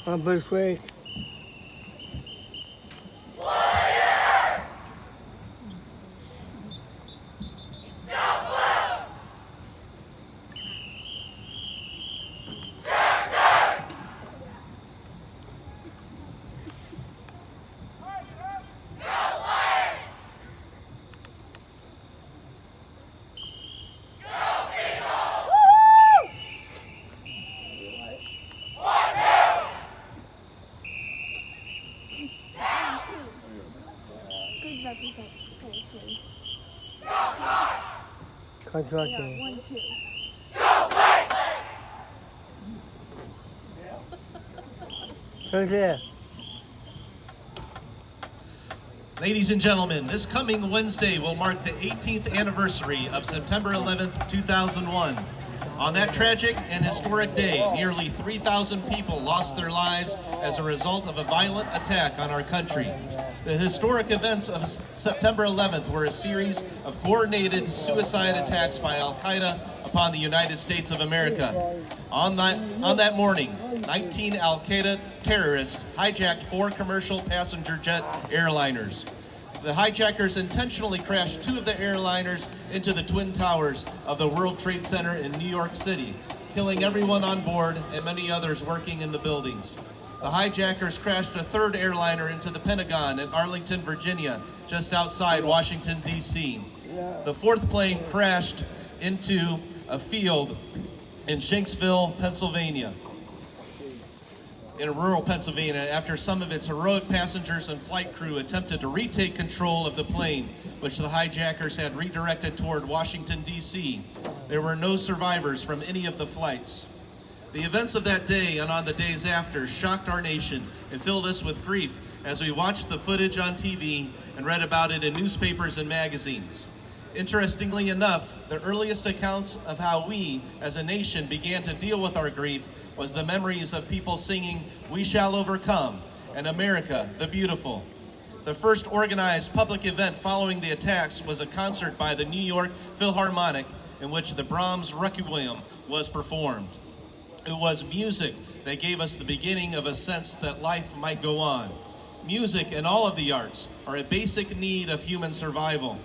on Bushwick. Contracting. 1, 2. Turn there. Ladies and gentlemen, this coming Wednesday will mark the 18th anniversary of September 11th, 2001. On that tragic and historic day, nearly 3,000 people lost their lives as a result of a violent attack on our country. The historic events of September 11th were a series of coordinated suicide attacks by Al-Qaeda upon the United States of America. On that morning, 19 Al-Qaeda terrorists hijacked 4 commercial passenger jet airliners. The hijackers intentionally crashed 2 of the airliners into the Twin Towers of the World Trade Center in New York City, killing everyone on board and many others working in the buildings. The hijackers crashed a 3rd airliner into the Pentagon in Arlington, Virginia, just outside Washington, D.C. The 4th plane crashed into a field in Shanksville, Pennsylvania, in rural Pennsylvania, after some of its heroic passengers and flight crew attempted to retake control of the plane, which the hijackers had redirected toward Washington, D.C. There were no survivors from any of the flights. The events of that day and on the days after shocked our nation and filled us with grief as we watched the footage on TV and read about it in newspapers and magazines. Interestingly enough, the earliest accounts of how we, as a nation, began to deal with our grief was the memories of people singing "We Shall Overcome" and "America the Beautiful." The first organized public event following the attacks was a concert by the New York Philharmonic in which the Brahms Requiem was performed. It was music that gave us the beginning of a sense that life might go on. Music and all of the arts are a basic need of human survival.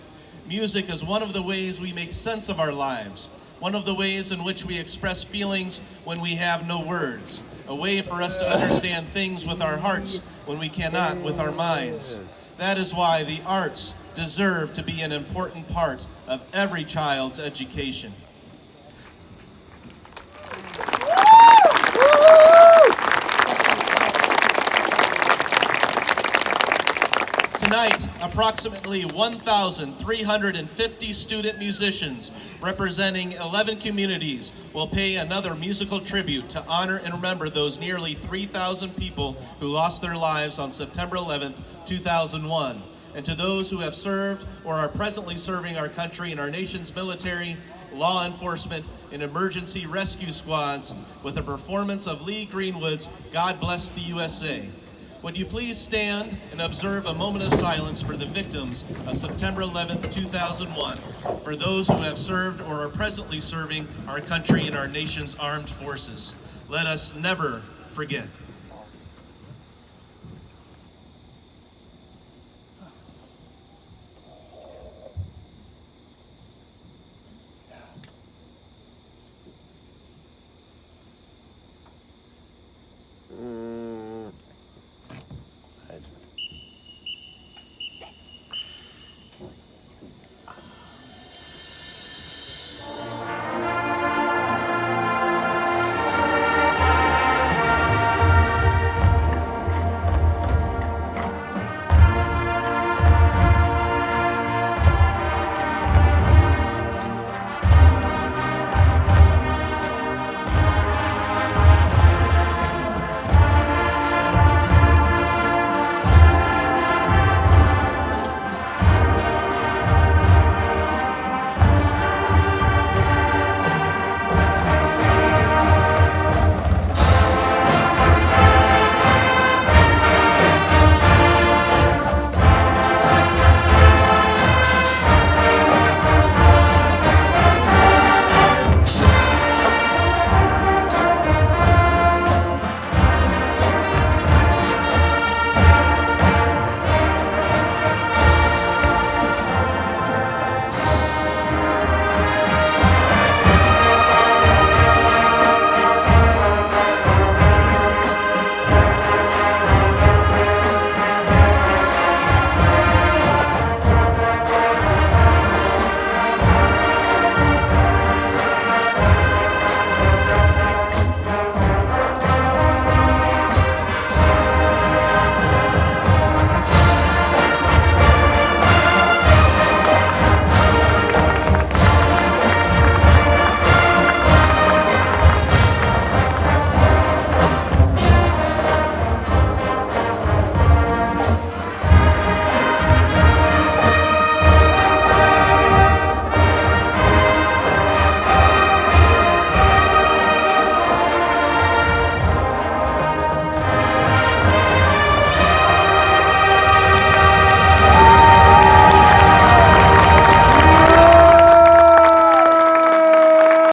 Music is one of the ways we make sense of our lives, one of the ways in which we express feelings when we have no words, a way for us to understand things with our hearts when we cannot with our minds. That is why the arts deserve to be an important part of every child's education. Tonight, approximately 1,350 student musicians representing 11 communities will pay another musical tribute to honor and remember those nearly 3,000 people who lost their lives on September 11th, 2001, and to those who have served or are presently serving our country in our nation's military, law enforcement, and emergency rescue squads with a performance of Lee Greenwood's "God Bless the USA." Would you please stand and observe a moment of silence for the victims of September 11th, 2001, for those who have served or are presently serving our country in our nation's armed forces. Let us never forget.